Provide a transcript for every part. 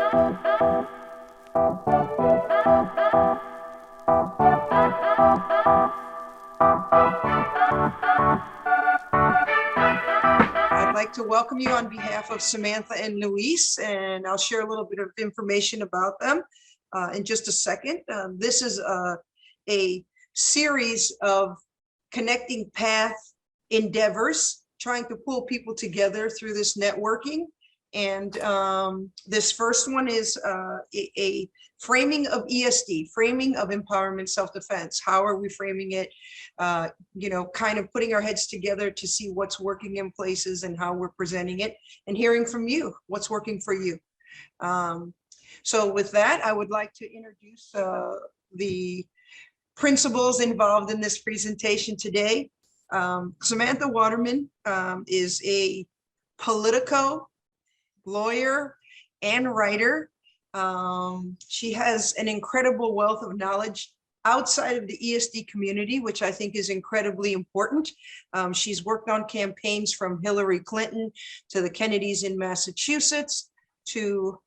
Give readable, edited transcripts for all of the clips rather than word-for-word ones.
I'd like to welcome you on behalf of Samantha and Luis, and I'll share a little bit of information about them in just a second. This is a series of connecting path endeavors, trying to pull people together through this networking. And this first one is a framing of ESD, framing of empowerment self-defense. How are we framing it? You know, kind of putting our heads together to see what's working in places and how we're presenting it, and hearing from you, what's working for you. So with that, I would like to introduce the principals involved in this presentation today. Samantha Waterman is a Politico, lawyer, and writer. She has an incredible wealth of knowledge outside of the ESD community, which I think is incredibly important. She's worked on campaigns from Hillary Clinton to the Kennedys in Massachusetts to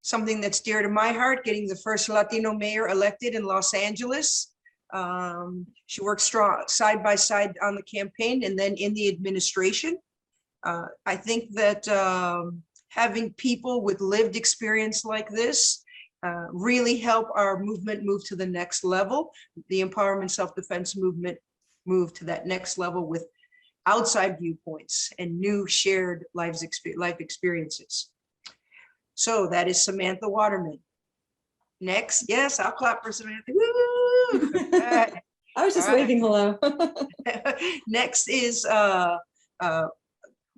something that's dear to my heart, getting the first Latino mayor elected in Los Angeles. She works strong side by side on the campaign and then in the administration. I think that having people with lived experience like this really help our movement move to the next level, the empowerment self-defense movement move to that next level with outside viewpoints and new shared life experiences. So that is Samantha Waterman. Next, yes, I'll clap for Samantha. Woo! I was just waving hello. Next is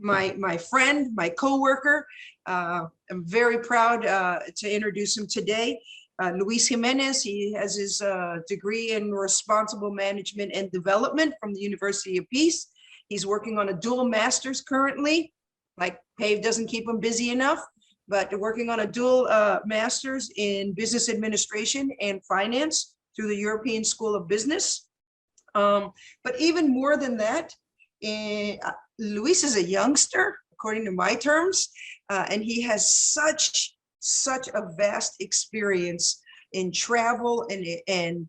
my friend, my coworker. I'm very proud to introduce him today. Luis Jiminez. He has his degree in responsible management and development from the University of Peace. He's working on a dual master's currently. Like PAVE doesn't keep him busy enough, but working on a dual master's in business administration and finance through the European School of Business. But even more than that, Luis is a youngster, according to my terms, and he has such a vast experience in travel and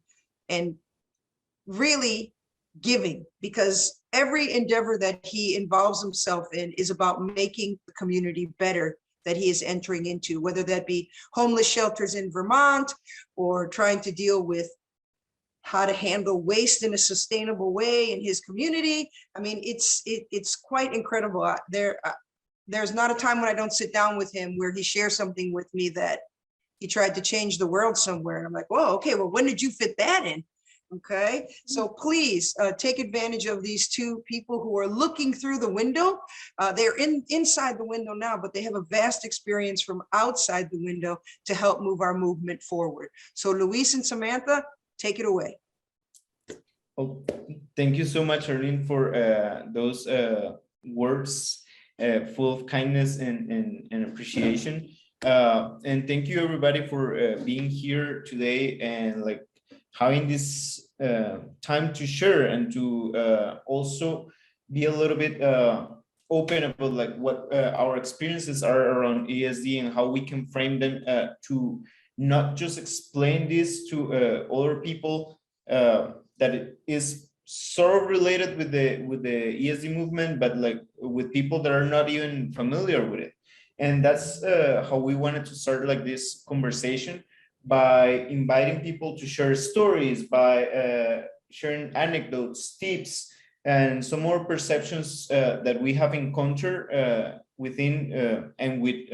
really giving, because every endeavor that he involves himself in is about making the community better that he is entering into, whether that be homeless shelters in Vermont or trying to deal with how to handle waste in a sustainable way in his community. I mean, it's quite incredible. There's not a time when I don't sit down with him where he shares something with me that he tried to change the world somewhere. And I'm like, whoa, okay, well, when did you fit that in? Okay, so please take advantage of these two people who are looking through the window. They're inside the window now, but they have a vast experience from outside the window to help move our movement forward. So Luis and Samantha, take it away. Oh, thank you so much, Arlene, for those words full of kindness and appreciation. And thank you everybody for being here today and like having this time to share and to also be a little bit open about like what our experiences are around ESD and how we can frame them to not just explain this to other people that it is sort of related with the ESD movement, but like with people that are not even familiar with it. And that's how we wanted to start like this conversation, by inviting people to share stories, by sharing anecdotes, tips, and some more perceptions that we have encountered within and with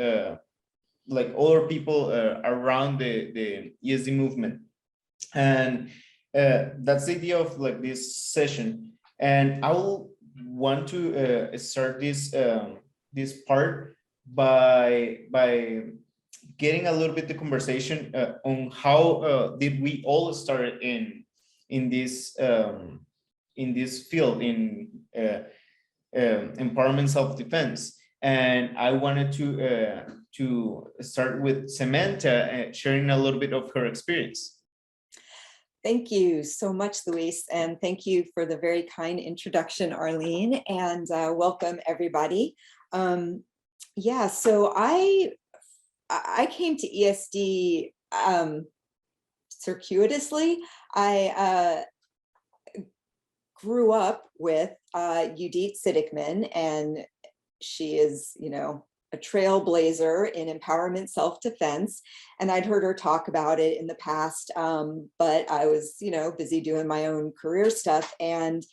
like other people around the ESD movement. And that's the idea of like this session. And I will want to start this this part by getting a little bit the conversation on how did we all start in this field in empowerment self-defense. And I wanted to start with Samantha sharing a little bit of her experience. Thank you so much, Luis, and thank you for the very kind introduction, Arlene, and welcome everybody. Yeah, so I I came to ESD circuitously. I grew up with Judith Siddickman, and she is, you know, a trailblazer in empowerment self-defense. And I'd heard her talk about it in the past, but I was, you know, busy doing my own career stuff, and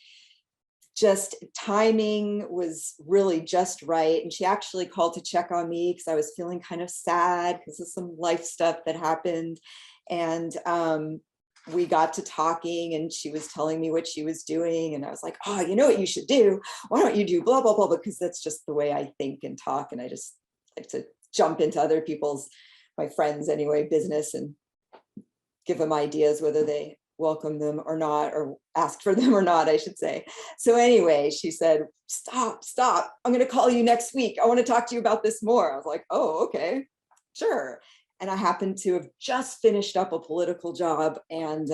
just timing was really just right. And she actually called to check on me because I was feeling kind of sad because of some life stuff that happened. And we got to talking, and she was telling me what she was doing. And I was like, oh, you know what you should do? Why don't you do blah, blah, blah, because that's just the way I think and talk. And I just like to jump into other people's, my friends anyway, business, and give them ideas, whether they welcome them or not, or ask for them or not, I should say. So anyway, she said, stop. I'm going to call you next week. I want to talk to you about this more. I was like, oh, okay, sure. And I happened to have just finished up a political job, and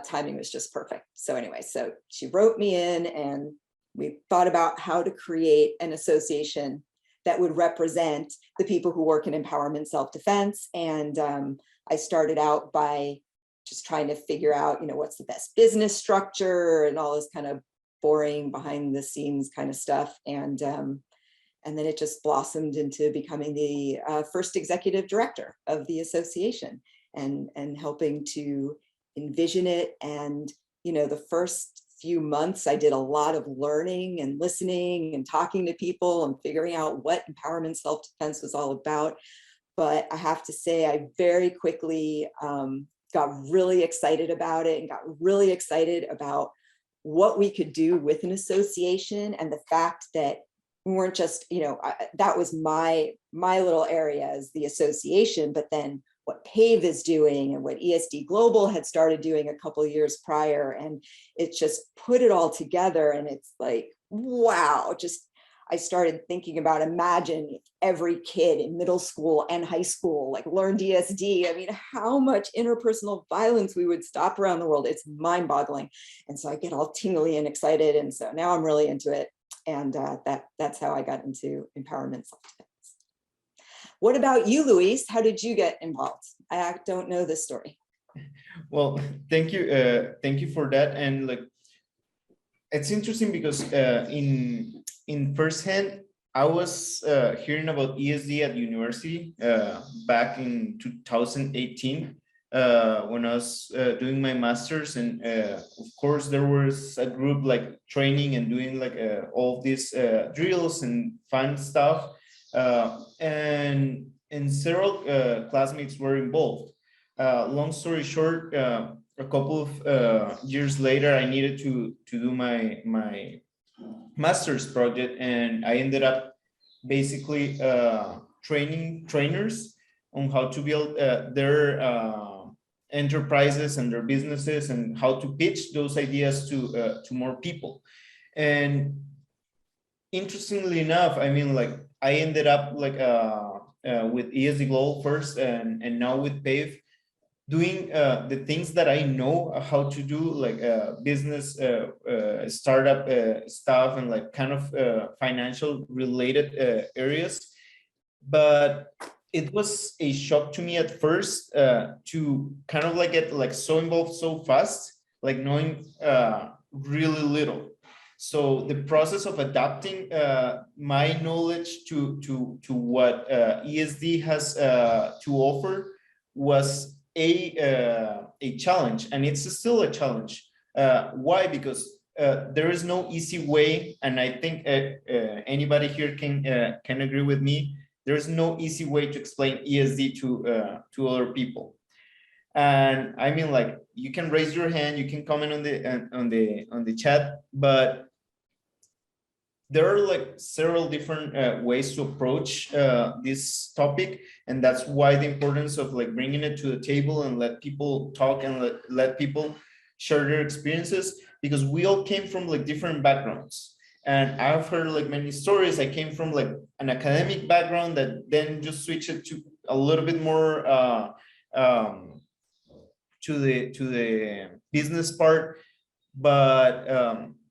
timing was just perfect. So anyway, so she wrote me in, and we thought about how to create an association that would represent the people who work in empowerment self-defense. And I started out by just trying to figure out, you know, what's the best business structure and all this kind of boring behind the scenes kind of stuff. And then it just blossomed into becoming the first executive director of the association, and helping to envision it. And, you know, the first few months, I did a lot of learning and listening and talking to people and figuring out what empowerment self-defense was all about. But I have to say, I very quickly got really excited about it, and got really excited about what we could do with an association, and the fact that we weren't just, you know, that was my little area as the association, but then what PAVE is doing and what ESD Global had started doing a couple of years prior, and it just put it all together. And it's like, wow, just, I started thinking about, imagine if every kid in middle school and high school like learned ESD. I mean, how much interpersonal violence we would stop around the world. It's mind-boggling. And so I get all tingly and excited. And so now I'm really into it. And that's how I got into empowerment self-defense. What about you, Luis? How did you get involved? I don't know this story. Well, thank you. Thank you for that. And like, it's interesting because in firsthand, I was hearing about ESD at university back in 2018 when I was doing my master's, and of course there was a group like training and doing like all these drills and fun stuff, and several classmates were involved. Long story short, a couple of years later, I needed to do my master's project, and I ended up basically training trainers on how to build their enterprises and their businesses, and how to pitch those ideas to more people. And interestingly enough, I mean, like, I ended up like with ESD Global first, and now with PAVE, doing the things that I know how to do, like business, startup stuff, and like kind of financial related areas. But it was a shock to me at first to kind of like get like so involved so fast, like knowing really little. So the process of adapting my knowledge to what ESD has to offer was a challenge, and it's still a challenge. Why? Because there is no easy way, and I think anybody here can agree with me. There's no easy way to explain ESD to other people. And I mean, like, you can raise your hand, you can comment on the chat, but there are like several different ways to approach this topic, and that's why the importance of like bringing it to the table and let people talk and let people share their experiences, because we all came from like different backgrounds. And I've heard like many stories. I came from like an academic background that then just switched it to a little bit more to the business part, but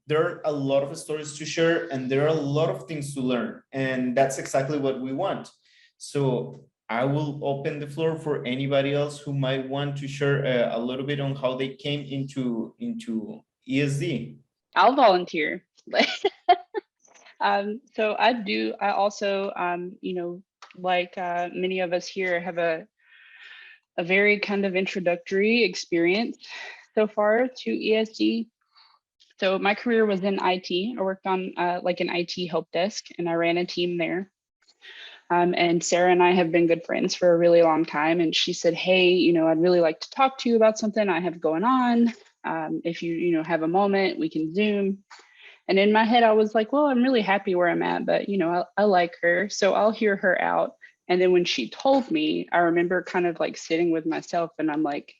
there are a lot of stories to share, and there are a lot of things to learn, and that's exactly what we want. So I will open the floor for anybody else who might want to share a little bit on how they came into ESD. I'll volunteer. So I also, you know, like many of us here have a very kind of introductory experience so far to ESD. So my career was in IT. I worked on like an IT help desk, and I ran a team there. And Sarah and I have been good friends for a really long time. And she said, hey, you know, I'd really like to talk to you about something I have going on. If you know, have a moment, we can Zoom. And in my head, I was like, well, I'm really happy where I'm at, but, you know, I like her, so I'll hear her out. And then when she told me, I remember kind of like sitting with myself, and I'm like,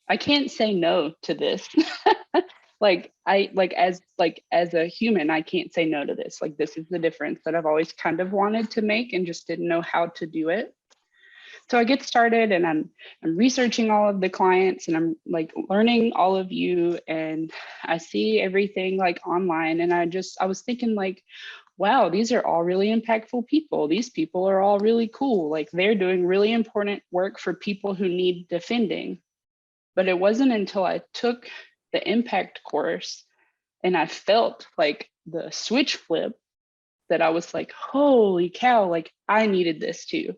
I can't say no to this. As a human, I can't say no to this. Like, this is the difference that I've always kind of wanted to make and just didn't know how to do it. So I get started, and I'm researching all of the clients, and I'm like learning all of you, and I see everything like online, and I was thinking like, wow, these are all really impactful people. These people are all really cool. Like, they're doing really important work for people who need defending. But it wasn't until I took the impact course and I felt like the switch flip that I was like, holy cow, like I needed this too.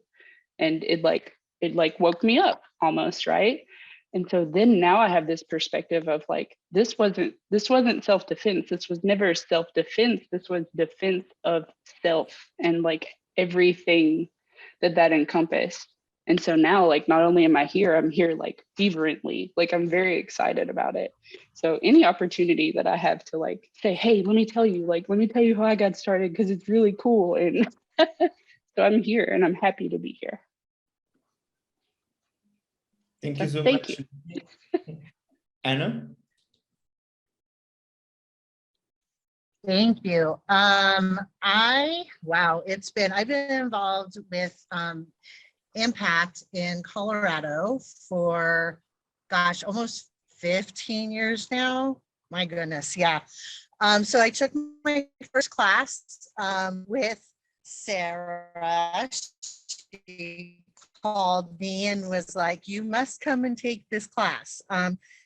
And it woke me up almost, right? And so then now I have this perspective of like, this wasn't self-defense. This was never self-defense. This was defense of self and like everything that encompassed. And so now, like, not only am I here, I'm here like fervently, like I'm very excited about it. So any opportunity that I have to like say, hey, let me tell you how I got started, because it's really cool. And so I'm here and I'm happy to be here. Thank you so Thank much. you. Anna? Thank you. I've been involved with Impact in Colorado for, gosh, almost 15 years now. My goodness, yeah. So I took my first class with Sarah. She called me and was like, you must come and take this class.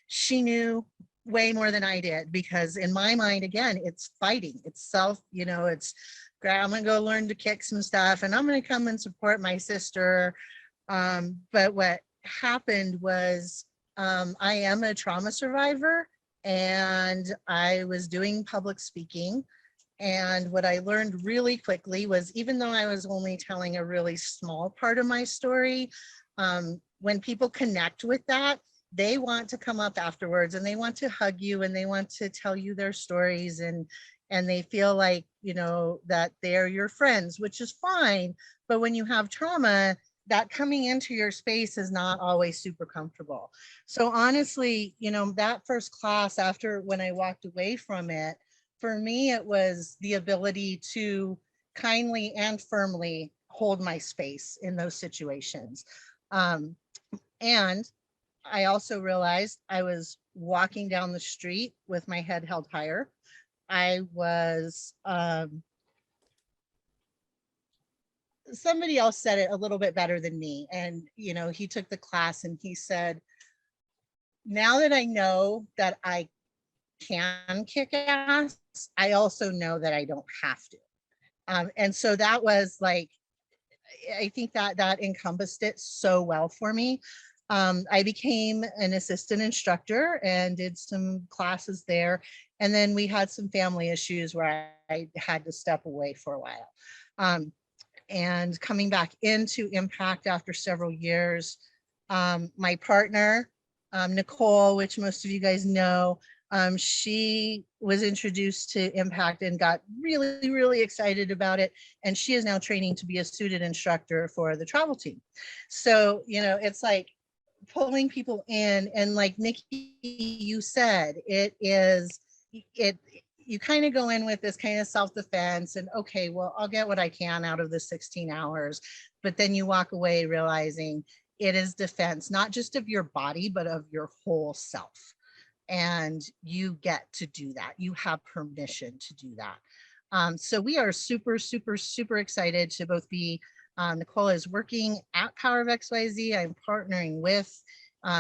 She knew way more than I did, because in my mind, again, it's fighting, it's self, you know, it's, I'm gonna go learn to kick some stuff and I'm gonna come and support my sister. But what happened was, I am a trauma survivor, and I was doing public speaking. And what I learned really quickly was, even though I was only telling a really small part of my story, when people connect with that, they want to come up afterwards and they want to hug you and they want to tell you their stories, and they feel like, you know, that they're your friends, which is fine. But when you have trauma, that coming into your space is not always super comfortable. So honestly, you know, that first class, after when I walked away from it, for me, it was the ability to kindly and firmly hold my space in those situations. And I also realized I was walking down the street with my head held higher. I was, somebody else said it a little bit better than me. And, you know, he took the class and he said, now that I know that I can kick ass, I also know that I don't have to. And so that was like, I think that encompassed it so well for me. I became an assistant instructor and did some classes there. And then we had some family issues where I had to step away for a while. And coming back into Impact after several years, my partner, Nicole, which most of you guys know, she was introduced to Impact and got really, really excited about it. And she is now training to be a student instructor for the travel team. So, you know, it's like pulling people in, and like Nikki, you said, you kind of go in with this kind of self-defense and, okay, well, I'll get what I can out of the 16 hours. But then you walk away realizing it is defense, not just of your body, but of your whole self. And you get to do that. You have permission to do that. So we are super, super, super excited to both be Nicole is working at Power of XYZ. I'm partnering with,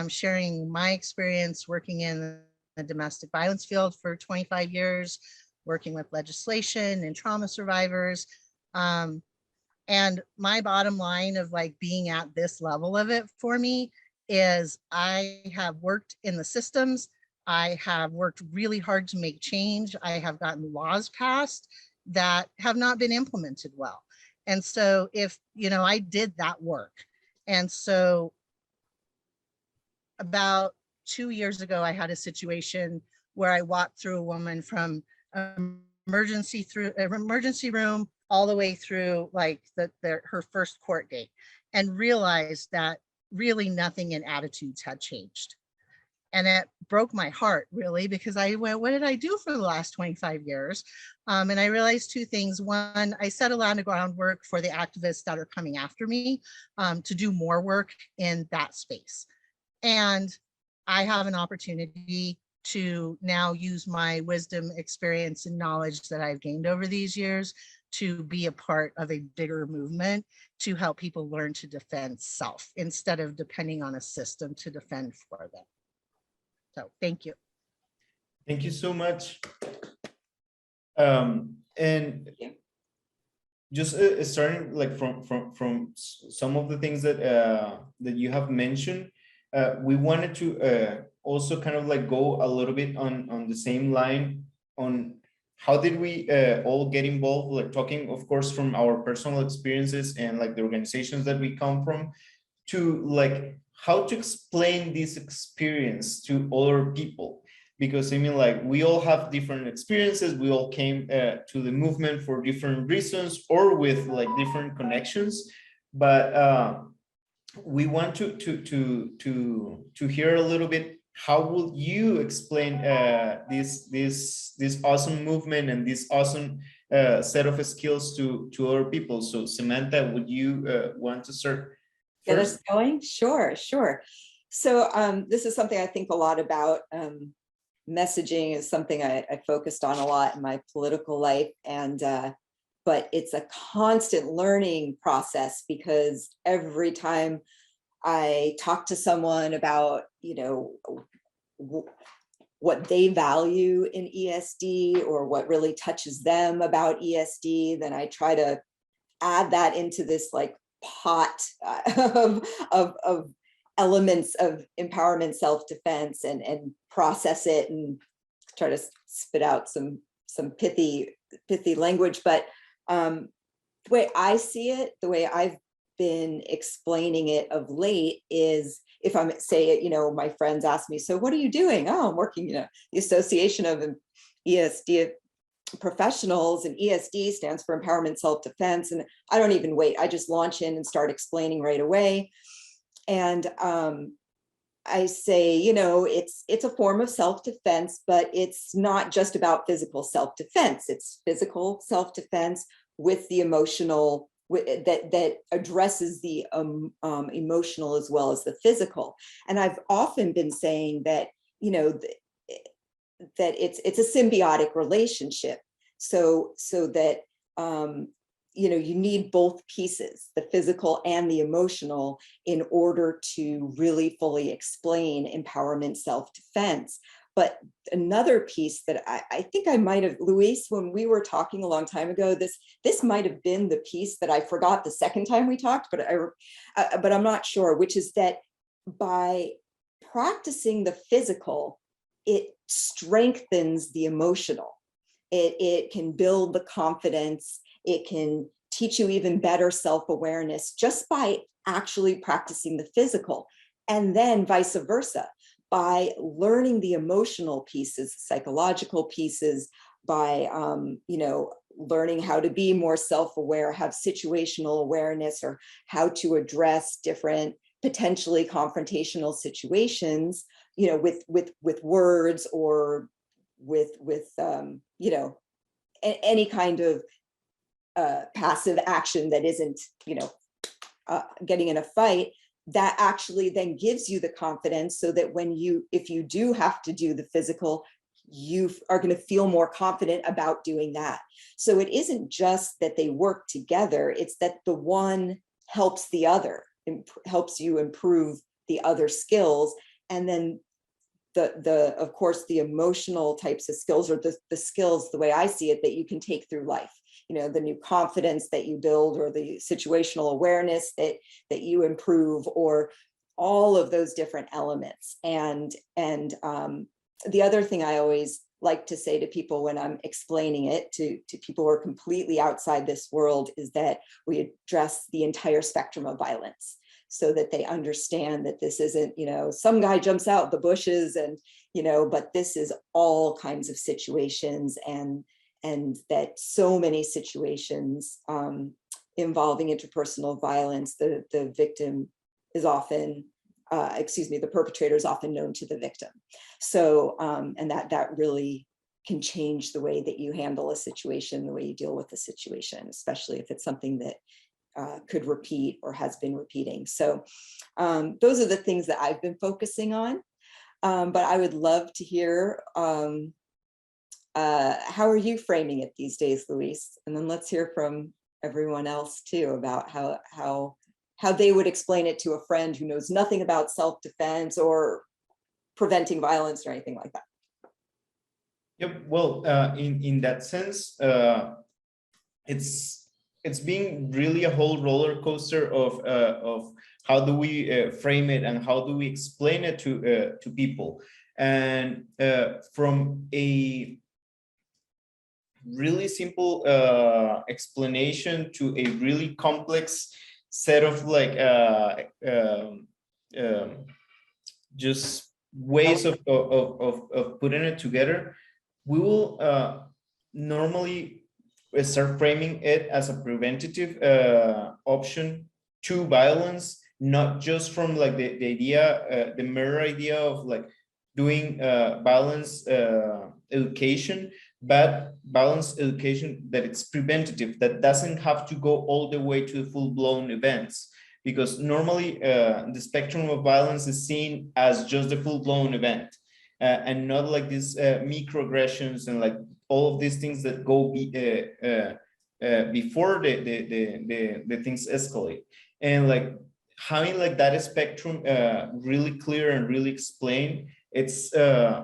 sharing my experience working in the domestic violence field for 25 years, working with legislation and trauma survivors. And my bottom line of like being at this level of it for me is I have worked in the systems. I have worked really hard to make change. I have gotten laws passed that have not been implemented well. And so if, you know, I did that work. And so about 2 years ago, I had a situation where I walked through a woman from emergency room all the way through like her first court date, and realized that really nothing in attitudes had changed. And it broke my heart really, because I went, what did I do for the last 25 years? And I realized two things. One, I set a lot of groundwork for the activists that are coming after me to do more work in that space. And I have an opportunity to now use my wisdom, experience, and knowledge that I've gained over these years to be a part of a bigger movement to help people learn to defend self instead of depending on a system to defend for them. So thank you. Thank you so much. And just starting like from some of the things that that you have mentioned, we wanted to also kind of like go a little bit on the same line on how did we all get involved, like talking, of course, from our personal experiences and like the organizations that we come from, to like how to explain this experience to other people. Because I mean, like, we all have different experiences. We all came to the movement for different reasons or with like different connections. But we want to hear a little bit. How will you explain this awesome movement and this awesome set of skills to other people? So Samantha, would you want to start? Get us going? Sure. So this is something I think a lot about. Messaging is something I focused on a lot in my political life, and but it's a constant learning process, because every time I talk to someone about, you know, what they value in ESD or what really touches them about ESD, then I try to add that into this like pot of elements of empowerment, self-defense, and process it and try to spit out some pithy language. But the way I see it, the way I've been explaining it of late is, if I'm say, you know, my friends ask me, so what are you doing? Oh, I'm working, you know, the Association of ESD Professionals, and ESD stands for Empowerment Self-Defense. And I don't even wait. I just launch in and start explaining right away. And I say, you know, it's a form of self-defense, but it's not just about physical self-defense. It's physical self-defense with the emotional, that addresses the emotional as well as the physical. And I've often been saying that, you know, that it's a symbiotic relationship. So that you know, you need both pieces, the physical and the emotional, in order to really fully explain empowerment self-defense. But another piece that I think I might have, Luis, when we were talking a long time ago, this might have been the piece that I forgot the second time we talked, but I'm not sure, which is that by practicing the physical, it strengthens the emotional. It can build the confidence. It can teach you even better self-awareness just by actually practicing the physical. And then vice versa, by learning the emotional pieces, psychological pieces, by you know, learning how to be more self-aware, have situational awareness, or how to address different potentially confrontational situations, you know, with words, or with you know, any kind of passive action that isn't, you know, getting in a fight, that actually then gives you the confidence, so that when if you do have to do the physical, you are going to feel more confident about doing that. So it isn't just that they work together, it's that the one helps the other, helps you improve the other skills. And then of course, the emotional types of skills, or the skills, the way I see it, that you can take through life. The new confidence that you build, or the situational awareness that you improve, or all of those different elements. And the other thing I always like to say to people when I'm explaining it to people who are completely outside this world is that we address the entire spectrum of violence, so that they understand that this isn't, some guy jumps out the bushes and, but this is all kinds of situations, and that so many situations involving interpersonal violence, the victim is often, the perpetrator is often known to the victim. So, and that really can change the way that you handle a situation, the way you deal with a situation, especially if it's something that could repeat or has been repeating. So those are the things that I've been focusing on. But I would love to hear, how are you framing it these days, Luis? And then let's hear from everyone else too, about how they would explain it to a friend who knows nothing about self-defense or preventing violence or anything like that. Yep. Well, in that sense, it's being really a whole roller coaster of how do we frame it and how do we explain it to people. And from a really simple explanation to a really complex set of just ways of putting it together, we will normally start framing it as a preventative option to violence, not just from the idea, the mere idea of doing violence education, but violence education that it's preventative, that doesn't have to go all the way to full-blown events. Because normally the spectrum of violence is seen as just a full-blown event, and not these microaggressions and all of these things that go before the things escalate. And having that spectrum really clear and really explained, it's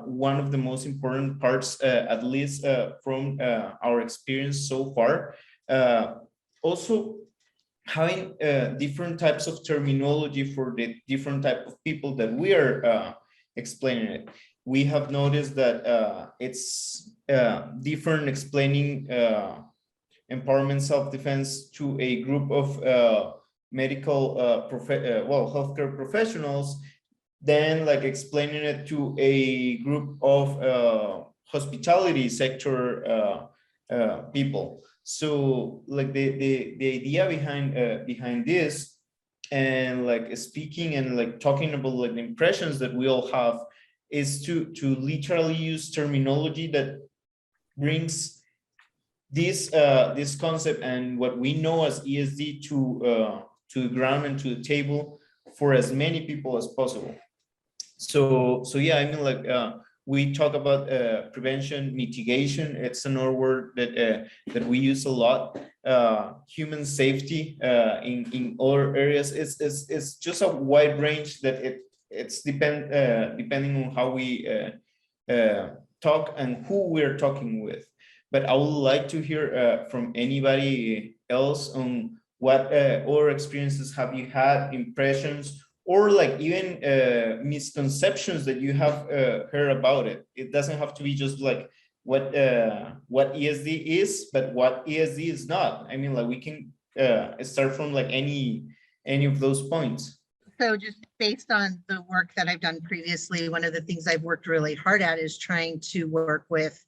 one of the most important parts, at least from our experience so far. Also, having different types of terminology for the different type of people that we are explaining it. We have noticed that it's different explaining empowerment self-defense to a group of medical healthcare professionals than explaining it to a group of hospitality sector people. So the idea behind this, and speaking and talking about the impressions that we all have, is to literally use terminology that brings this this concept and what we know as ESD to the ground and to the table for as many people as possible. So yeah, I mean we talk about prevention, mitigation. It's another word that we use a lot. Human safety in other areas. It's just a wide range that it's depending on how we talk and who we're talking with. But I would like to hear from anybody else on what other experiences have you had, impressions, or even misconceptions that you have heard about it. It doesn't have to be just what ESD is, but what ESD is not. I mean, we can start from any of those points. So just based on the work that I've done previously, one of the things I've worked really hard at is trying to work with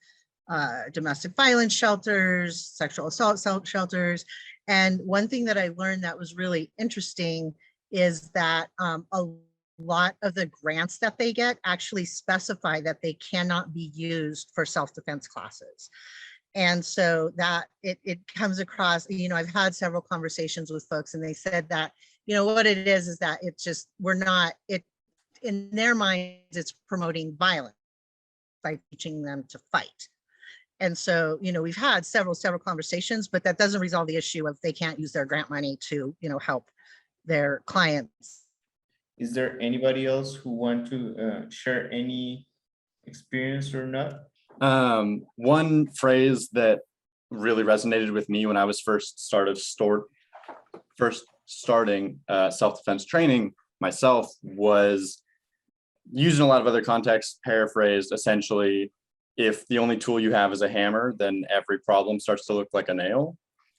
domestic violence shelters, sexual assault shelters. And one thing that I learned that was really interesting is that a lot of the grants that they get actually specify that they cannot be used for self-defense classes. And so that it comes across, I've had several conversations with folks and they said that, what it is that it's just, in their minds, it's promoting violence by teaching them to fight. And so, we've had several conversations, but that doesn't resolve the issue of they can't use their grant money to, help their clients. Is there anybody else who want to share any experience or not? One phrase that really resonated with me when I was first starting self-defense training myself was used in a lot of other contexts, paraphrased essentially, if the only tool you have is a hammer, then every problem starts to look like a nail.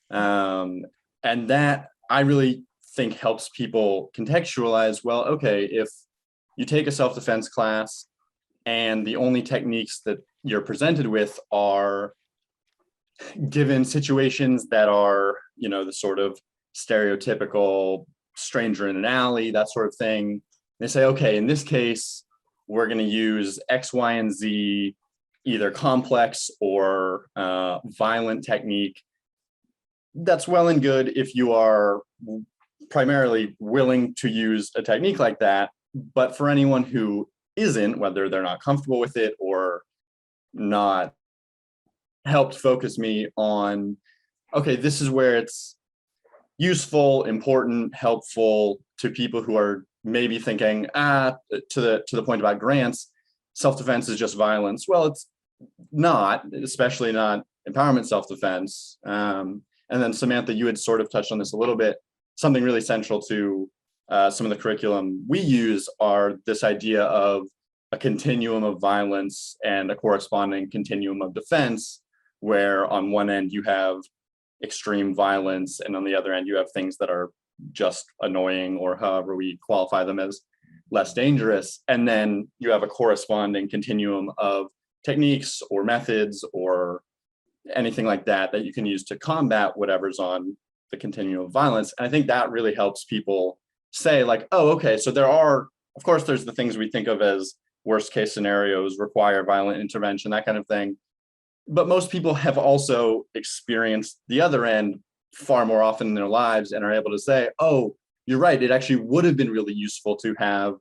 And that I really think helps people contextualize, well, okay, if you take a self-defense class and the only techniques that you're presented with are given situations that are, you know, the sort of stereotypical stranger in an alley, that sort of thing. They say, okay, in this case, we're going to use X, Y, and Z, either complex or violent technique. That's well and good if you are primarily willing to use a technique like that. But for anyone who isn't, whether they're not comfortable with it or not, helped focus me on, okay, this is where it's useful, important, helpful to people who are maybe thinking, to the point about grants, self-defense is just violence. Well, it's not, especially not empowerment self-defense. And then Samantha, you had sort of touched on this a little bit. Something really central to some of the curriculum we use are this idea of a continuum of violence and a corresponding continuum of defense, where on one end you have extreme violence and on the other end you have things that are just annoying, or however we qualify them as less dangerous. And then you have a corresponding continuum of techniques or methods or anything like that that you can use to combat whatever's on the continuum of violence. And I think that really helps people say, like, oh, okay, so there are, of course, there's the things we think of as worst case scenarios, require violent intervention, that kind of thing. But most people have also experienced the other end far more often in their lives and are able to say, oh, you're right, it actually would have been really useful to have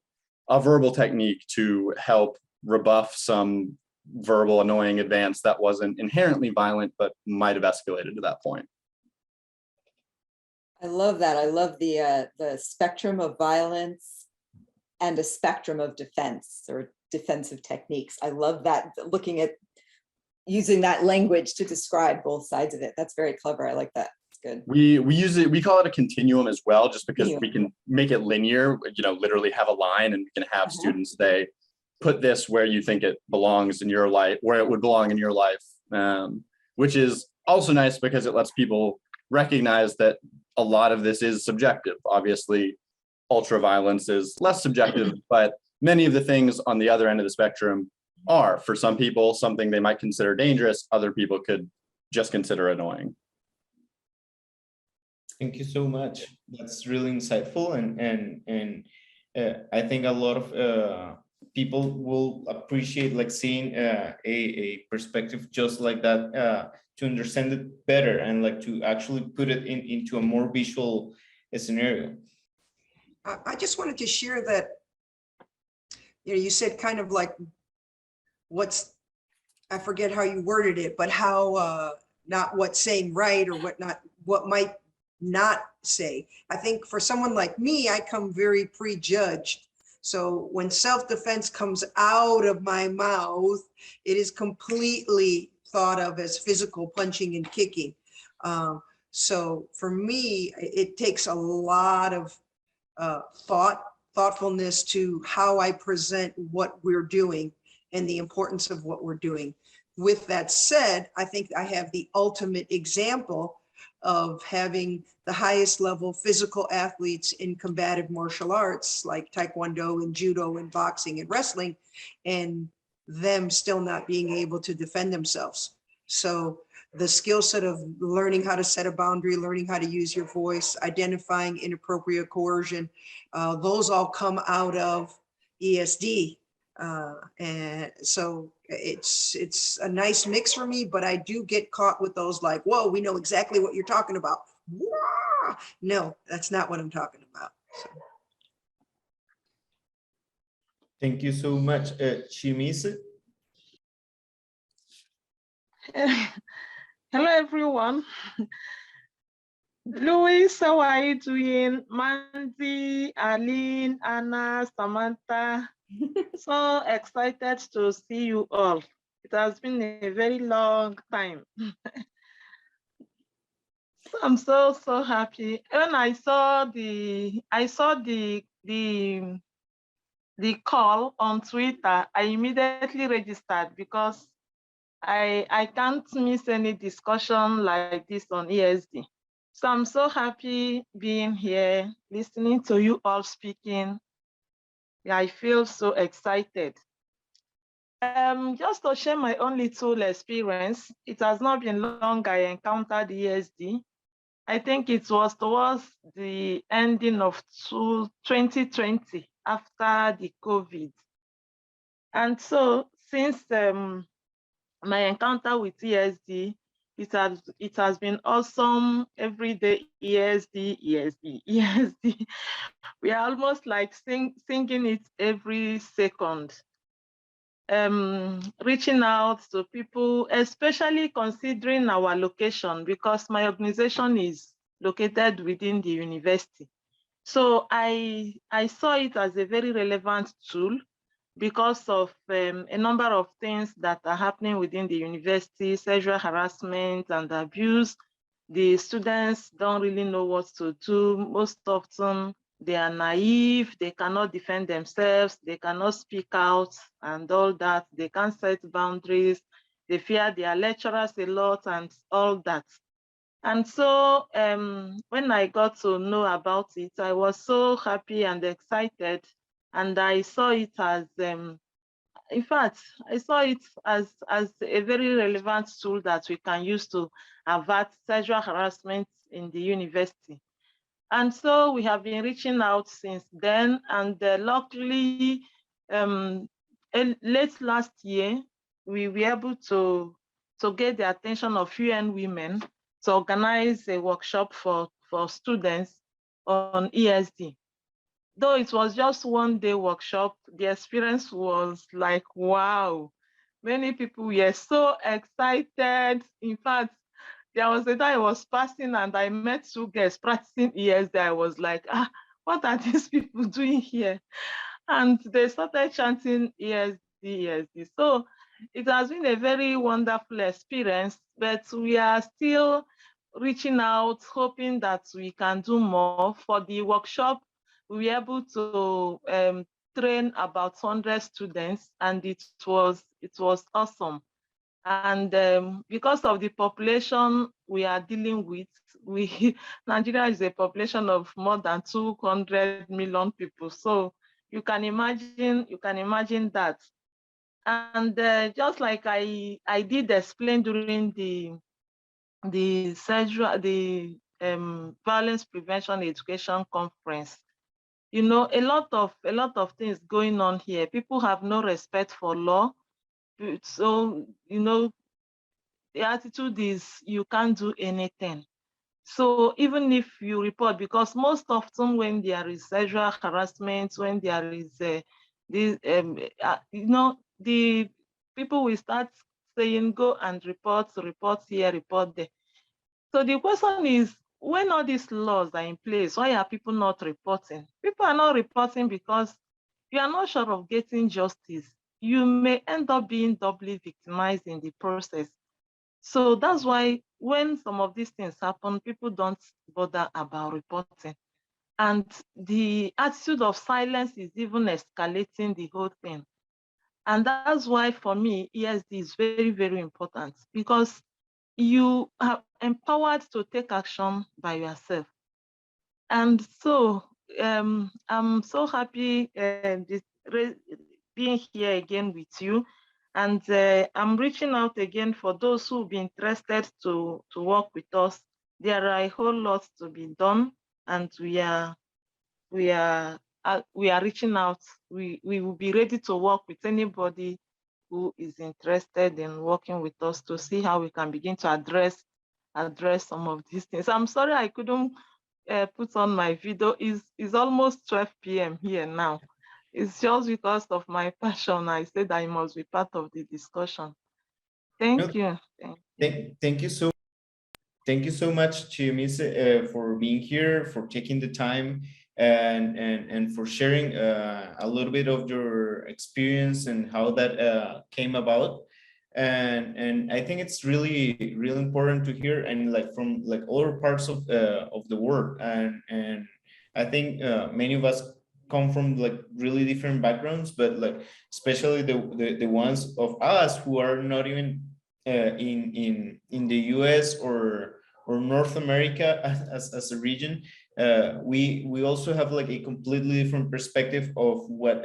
a verbal technique to help rebuff some verbal annoying advance that wasn't inherently violent, but might have escalated to that point. I love that. I love the spectrum of violence and a spectrum of defense or defensive techniques. I love that, looking at using that language to describe both sides of it. That's very clever. I like that. It's good. We use it, we call it a continuum as well, just because we can make it linear, you know, literally have a line, and we can have students say, put this where you think it belongs in your life, where it would belong in your life, which is also nice because it lets people recognize that a lot of this is subjective. Obviously, ultra violence is less subjective, but many of the things on the other end of the spectrum are, for some people, something they might consider dangerous, other people could just consider annoying. Thank you so much. That's really insightful, and I think a lot of people will appreciate like seeing a perspective just like that to understand it better and like to actually put it into a more visual scenario. I just wanted to share that, you know, you said kind of like I forget how you worded it, but how not what's saying right or what might not say. I think for someone like me, I come very prejudged. So when self-defense comes out of my mouth, it is completely thought of as physical punching and kicking. So for me, it takes a lot of thoughtfulness to how I present what we're doing and the importance of what we're doing. With that said, I think I have the ultimate example of having the highest level physical athletes in combative martial arts like Taekwondo and Judo and boxing and wrestling, and them still not being able to defend themselves. So the skill set of learning how to set a boundary, learning how to use your voice, identifying inappropriate coercion, those all come out of ESD. And so it's a nice mix for me, but I do get caught with those like, whoa, we know exactly what you're talking about. Wah! No, that's not what I'm talking about. So. Thank you so much, Jimenez. Hello, everyone. Luis, how are you doing? Mandy, Aline, Anna, Samantha. So excited to see you all. It has been a very long time. I'm so happy. When I saw the call on Twitter, I immediately registered because I can't miss any discussion like this on ESD. So I'm so happy being here, listening to you all speaking. I feel so excited. Just to share my own little experience, it has not been long I encountered ESD. I think it was towards the ending of 2020 after the COVID. And so since my encounter with ESD, it has been awesome. Every day, ESD, ESD, ESD. We are almost like singing it every second. Reaching out to people, especially considering our location, because my organization is located within the university. So I saw it as a very relevant tool because of a number of things that are happening within the university, sexual harassment and abuse. The students don't really know what to do. Most often, they are naive, they cannot defend themselves, they cannot speak out and all that. They can't set boundaries. They fear their lecturers a lot and all that. And so when I got to know about it, I was so happy and excited. And I saw it as, in fact, I saw it as a very relevant tool that we can use to avert sexual harassment in the university. And so we have been reaching out since then. And luckily, late last year, we were able to get the attention of UN Women to organize a workshop for students on ESD. Though it was just one day workshop, the experience was like, wow. Many people were so excited. In fact, there was a time I was passing and I met two girls practicing ESD. I was like, what are these people doing here? And they started chanting ESD, ESD. So it has been a very wonderful experience, but we are still reaching out, hoping that we can do more. For the workshop, we were able to train about 100 students, and it was awesome. And because of the population we are dealing with, Nigeria is a population of more than 200 million people. So you can imagine that. And just like I did explain during the violence prevention education conference, you know, a lot of things going on here. People have no respect for law. So, you know, the attitude is you can't do anything. So even if you report, because most often when there is sexual harassment, when there is you know, the people will start saying, go and report here, report there. So the question is, when all these laws are in place, why are people not reporting? People are not reporting because you are not sure of getting justice. You may end up being doubly victimized in the process. So that's why when some of these things happen, people don't bother about reporting. And the attitude of silence is even escalating the whole thing. And that's why for me, ESD is very, very important, because you are empowered to take action by yourself. And so I'm so happy being here again with you. And I'm reaching out again for those who've been interested to work with us. There are a whole lot to be done, and we are reaching out. We will be ready to work with anybody who is interested in working with us to see how we can begin to address some of these things. I'm sorry I couldn't put on my video. It's almost 12 p.m. here now. It's just because of my passion. I said I must be part of the discussion. Thank you. Thank you so thank you so much, Jimenez, for being here, for taking the time, and for sharing a little bit of your experience and how that came about. And I think it's really important to hear, and like from like other parts of the world, and I think many of us come from like really different backgrounds, but like especially the ones of us who are not even in the US or North America as a region. We also have like a completely different perspective of what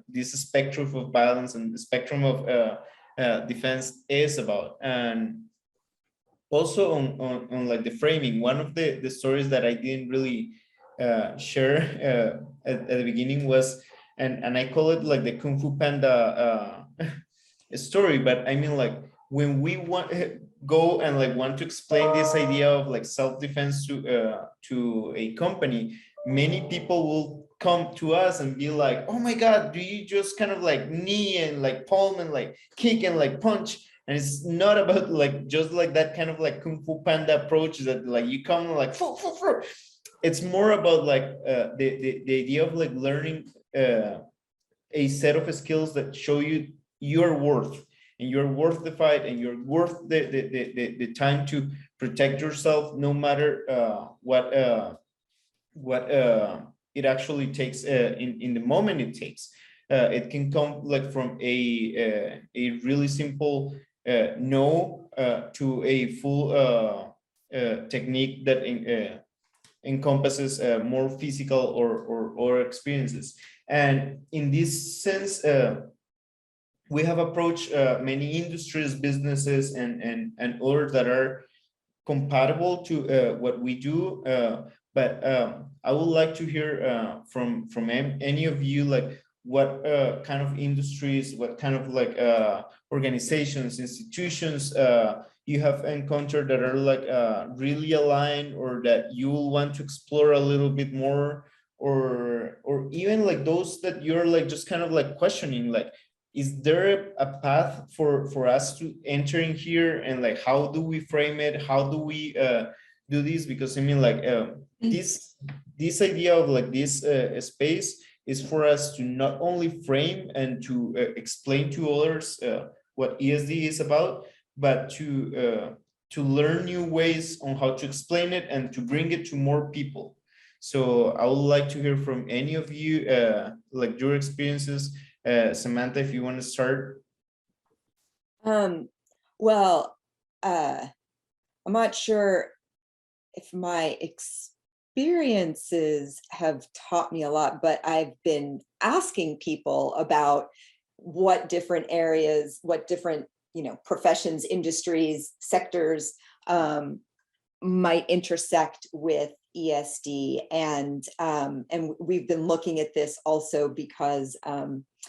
this spectrum of violence and the spectrum of defense is about. And also on like the framing, one of the stories that I didn't really share at the beginning was, and I call it like the Kung Fu Panda story, but I mean like when we go and like want to explain this idea of like self-defense to a company, many people will come to us and be like, oh my God, do you just kind of like knee and like palm and like kick and like punch? And it's not about like just like that kind of like Kung Fu Panda approach that like you come like it's more about like the idea of like learning a set of skills that show you your worth, and you're worth the fight, and you're worth the time to protect yourself, no matter what it actually takes in the moment it takes. It can come like from a really simple no to a full technique that encompasses more physical or experiences. And in this sense, we have approached many industries, businesses, and others that are compatible to what we do. But I would like to hear from any of you, like what kind of industries, what kind of like organizations, institutions you have encountered that are like really aligned, or that you will want to explore a little bit more, or even like those that you're like just kind of like questioning, like, is there a path for us to enter in here, and like how do we frame it, how do we do this? Because I mean like this idea of like this space is for us to not only frame and to explain to others what ESD is about, but to learn new ways on how to explain it and to bring it to more people. So I would like to hear from any of you, like your experiences. Samantha, if you want to start. Well, I'm not sure if my experiences have taught me a lot, but I've been asking people about what different areas, what different, professions, industries, sectors might intersect with ESD. And we've been looking at this also because,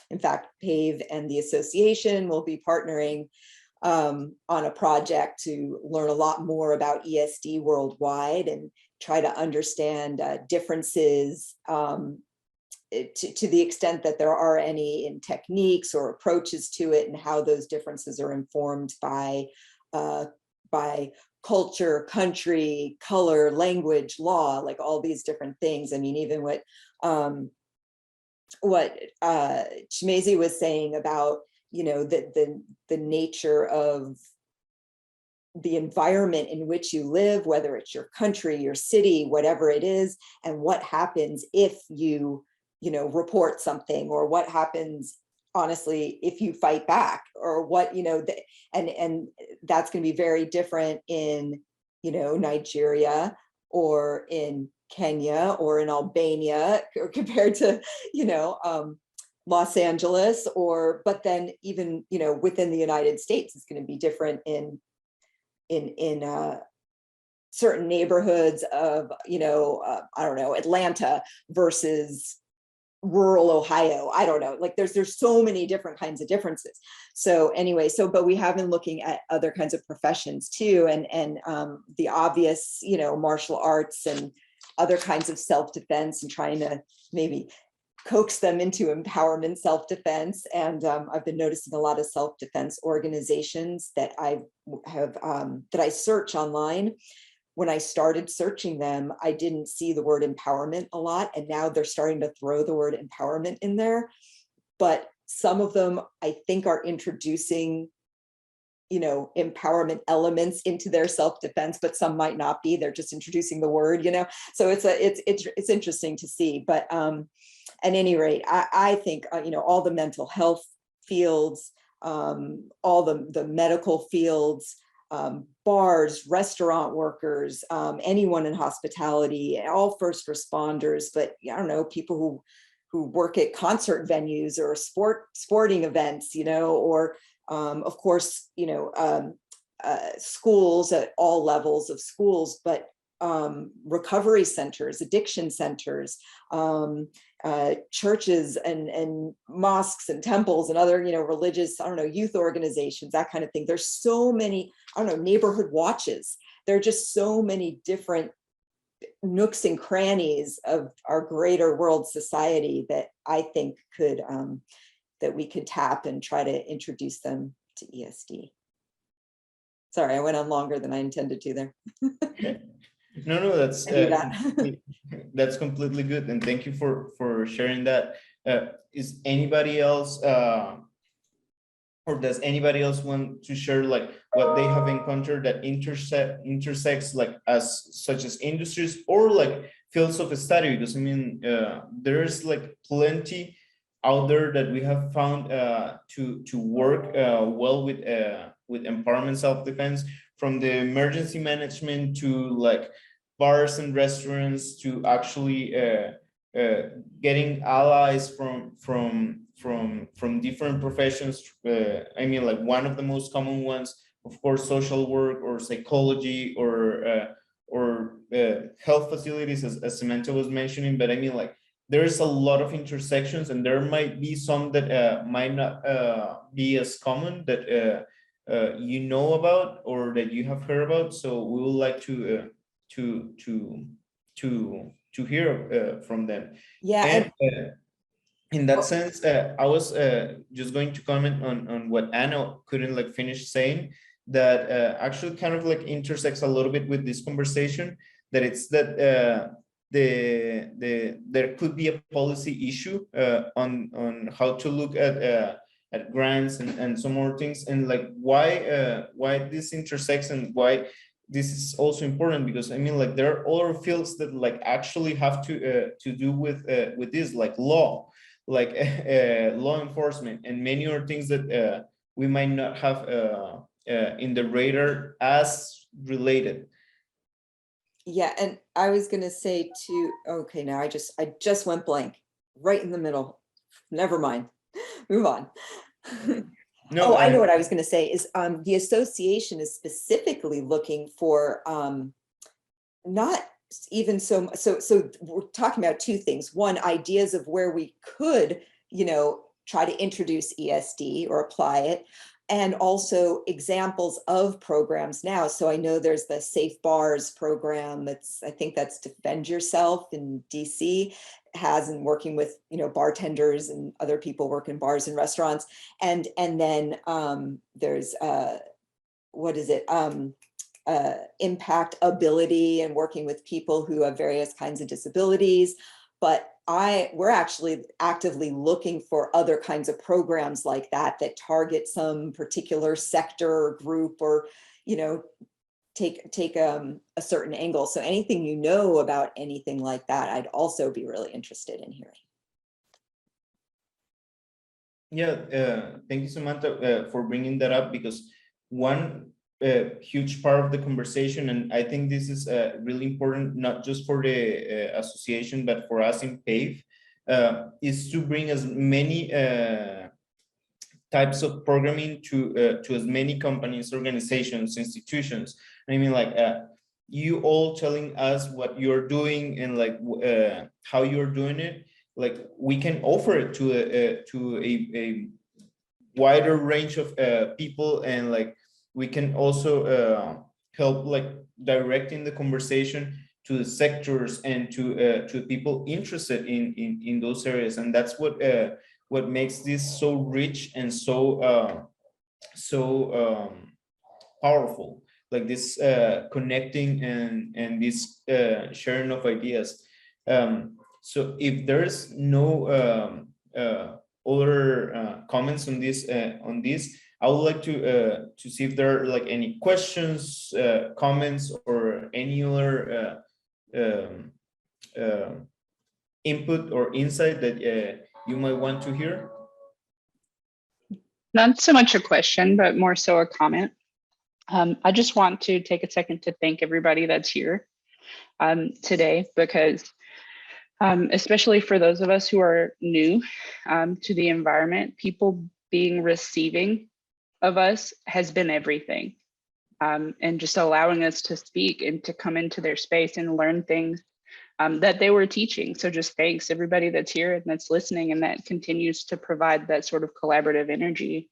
in fact, PAVE and the association will be partnering on a project to learn a lot more about ESD worldwide and try to understand differences to the extent that there are any in techniques or approaches to it, and how those differences are informed by culture, country, color, language, law, like all these different things. I mean, even what Jimenez was saying about, the nature of the environment in which you live, whether it's your country, your city, whatever it is, and what happens if you, report something, or what happens, honestly, if you fight back, or what, and that's going to be very different in, Nigeria, or in Kenya, or in Albania, or compared to, Los Angeles, but then even, within the United States, it's going to be different in certain neighborhoods of, I don't know, Atlanta versus rural Ohio. I don't know, like there's so many different kinds of differences. So anyway, but we have been looking at other kinds of professions too, and the obvious, martial arts and other kinds of self-defense, and trying to maybe coax them into empowerment self-defense. And I've been noticing a lot of self-defense organizations that I search online, when I started searching them, I didn't see the word empowerment a lot. And now they're starting to throw the word empowerment in there. But some of them, I think, are introducing, you know, empowerment elements into their self-defense, but some might not be. They're just introducing the word, you know. So it's interesting to see. But at any rate, I think, you know, all the mental health fields, all the medical fields, bars, restaurant workers, anyone in hospitality, all first responders, but I don't know, people who work at concert venues or sporting events, you know, or of course, you know, schools at all levels of schools, but recovery centers, addiction centers, churches and mosques and temples and other, you know, religious, I don't know, youth organizations, that kind of thing. There's so many, I don't know, neighborhood watches. There are just so many different nooks and crannies of our greater world society that I think could, that we could tap and try to introduce them to ESD. Sorry, I went on longer than I intended to there. No, that's that. that's completely good, and thank you for sharing that. Is anybody else, or does anybody else want to share like what they have encountered that intersects like such as industries or like fields of study? Because I mean, there's like plenty out there that we have found to work well with empowerment self-defense, from the emergency management to like bars and restaurants, to actually getting allies from different professions. I mean, like one of the most common ones, of course, social work or psychology or health facilities, as Samantha was mentioning. But I mean, like there's a lot of intersections, and there might be some that might not be as common that you know about or that you have heard about. So we would like to hear from them. Yeah. And in that sense, I was just going to comment on what Anna couldn't like finish saying, that actually kind of like intersects a little bit with this conversation, that it's that there could be a policy issue on how to look at grants and some more things, and like why this intersects and why this is also important. Because I mean, like there are other fields that like actually have to do with this, like law, like law enforcement, and many other things that we might not have in the radar as related. Yeah, and I was gonna say too, okay, now I just went blank right in the middle. Never mind, move on. No, Oh, I know what I was gonna say is the association is specifically looking for not even so we're talking about two things. One, ideas of where we could, you know, try to introduce ESD or apply it, and also examples of programs now. So I know there's the Safe Bars program. I think that's Defend Yourself in DC, has, and working with, you know, bartenders and other people work in bars and restaurants. And then there's what is it? Impact Ability, and working with people who have various kinds of disabilities. But we're actually actively looking for other kinds of programs like that target some particular sector or group, or, you know, take a certain angle. So anything you know about anything like that, I'd also be really interested in hearing. Yeah, thank you, Samantha, for bringing that up, because one huge part of the conversation, and I think this is really important, not just for the association, but for us in PAVE, is to bring as many types of programming to as many companies, organizations, institutions. I mean, like you all telling us what you're doing and like how you're doing it. Like we can offer it to a wider range of people, and like we can also help like directing the conversation to the sectors and to people interested in those areas. And that's what makes this so rich and so powerful. like this connecting and this sharing of ideas. So if there's no other comments on this, I would like to see if there are like any questions, comments, or any other input or insight that you might want to hear. Not so much a question, but more so a comment. I just want to take a second to thank everybody that's here today, because especially for those of us who are new to the environment, people being receiving of us has been everything. And just allowing us to speak and to come into their space and learn things that they were teaching. So just thanks everybody that's here and that's listening, and that continues to provide that sort of collaborative energy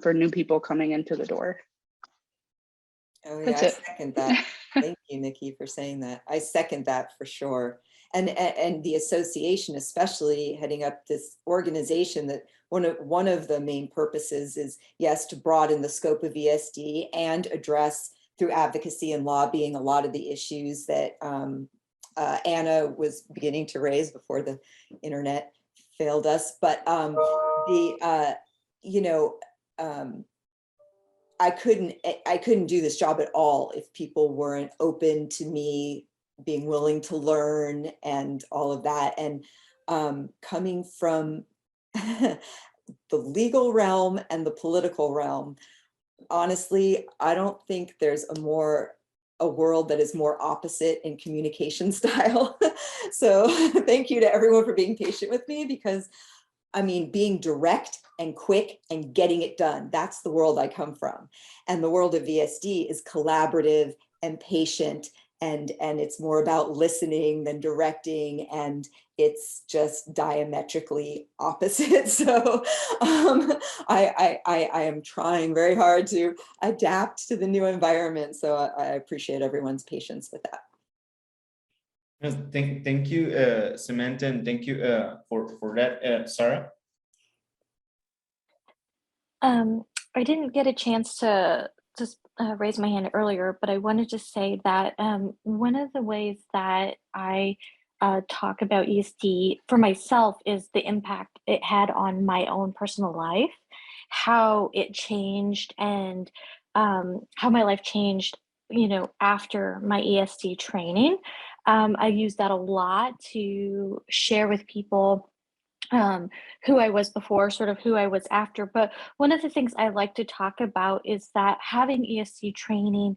for new people coming into the door. Oh, yeah, That's I it. second that. Thank you, Nikki, for saying that. I second that for sure. And the association, especially heading up this organization, that one of the main purposes is, yes, to broaden the scope of ESD and address through advocacy and lobbying a lot of the issues that Anna was beginning to raise before the internet failed us. But I couldn't do this job at all if people weren't open to me being willing to learn and all of that. And coming from the legal realm and the political realm, honestly, I don't think there's a world that is more opposite in communication style. So thank you to everyone for being patient with me, because I mean, being direct and quick and getting it done, that's the world I come from. And the world of ESD is collaborative and patient, and it's more about listening than directing, and it's just diametrically opposite. So I am trying very hard to adapt to the new environment. So I appreciate everyone's patience with that. Thank you, Samantha, and thank you for that, Sarah. I didn't get a chance to just raise my hand earlier, but I wanted to say that one of the ways that I talk about ESD for myself is the impact it had on my own personal life, how it changed, and how my life changed, after my ESD training. I use that a lot to share with people who I was before, sort of who I was after. But one of the things I like to talk about is that having ESD training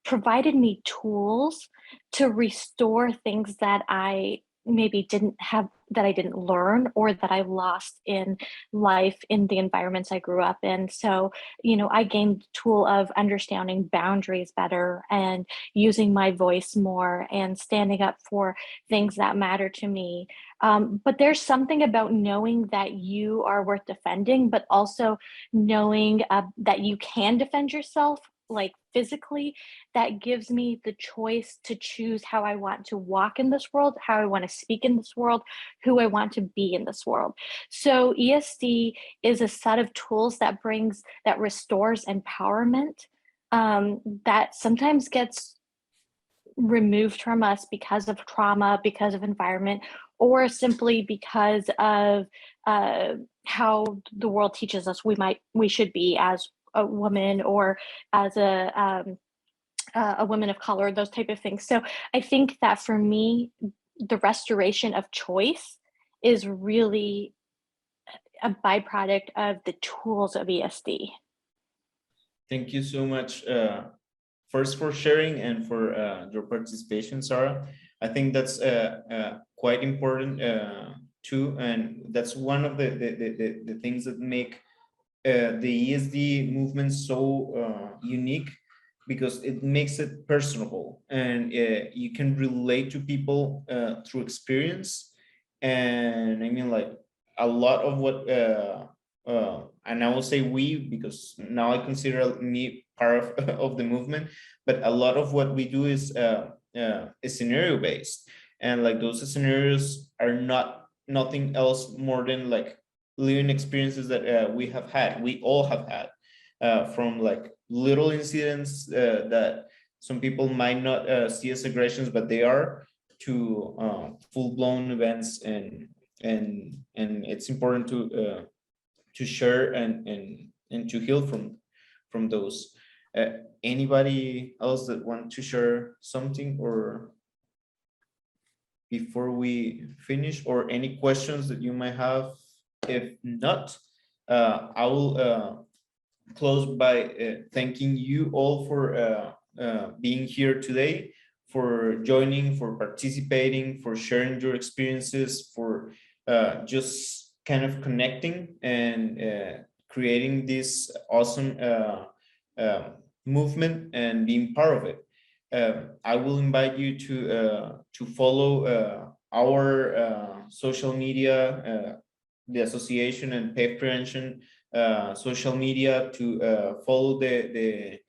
provided me tools to restore things that I maybe didn't have, that I didn't learn, or that I lost in life in the environments I grew up in. So, I gained the tool of understanding boundaries better and using my voice more and standing up for things that matter to me. But there's something about knowing that you are worth defending, but also knowing that you can defend yourself, like physically, that gives me the choice to choose how I want to walk in this world, how I want to speak in this world, who I want to be in this world. So ESD is a set of tools that restores empowerment that sometimes gets removed from us because of trauma, because of environment, or simply because of how the world teaches us we should be as a woman, or as a woman of color, those type of things. So I think that for me, the restoration of choice is really a byproduct of the tools of ESD. Thank you so much, first for sharing and for your participation, Sarah. I think that's quite important too, and that's one of the things that make the ESD movement so unique, because it makes it personable, and you can relate to people through experience. And I mean, like, a lot of what and I will say we, because now I consider me part of the movement, but a lot of what we do is scenario based, and like those scenarios are nothing else more than like living experiences that we all have had. from like little incidents that some people might not see as aggressions, but they are, to full-blown events, and it's important to share and to heal from those. Anybody else that want to share something, or before we finish, or any questions that you might have? If not, I will close by thanking you all for being here today, for joining, for participating, for sharing your experiences, for just kind of connecting and creating this awesome movement and being part of it. I will invite you to follow our social media, the association and PAVE Prevention social media, to follow the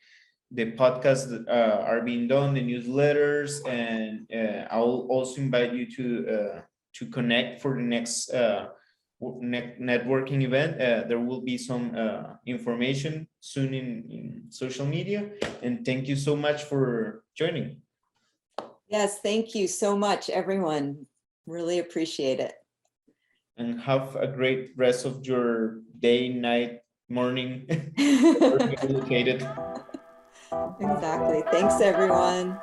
podcasts that are being done, the newsletters, and I will also invite you to connect for the next networking event. There will be some information soon in social media, and thank you so much for joining. Yes, thank you so much, everyone. Really appreciate it. And have a great rest of your day, night, morning, wherever you're located. Exactly. Thanks, everyone.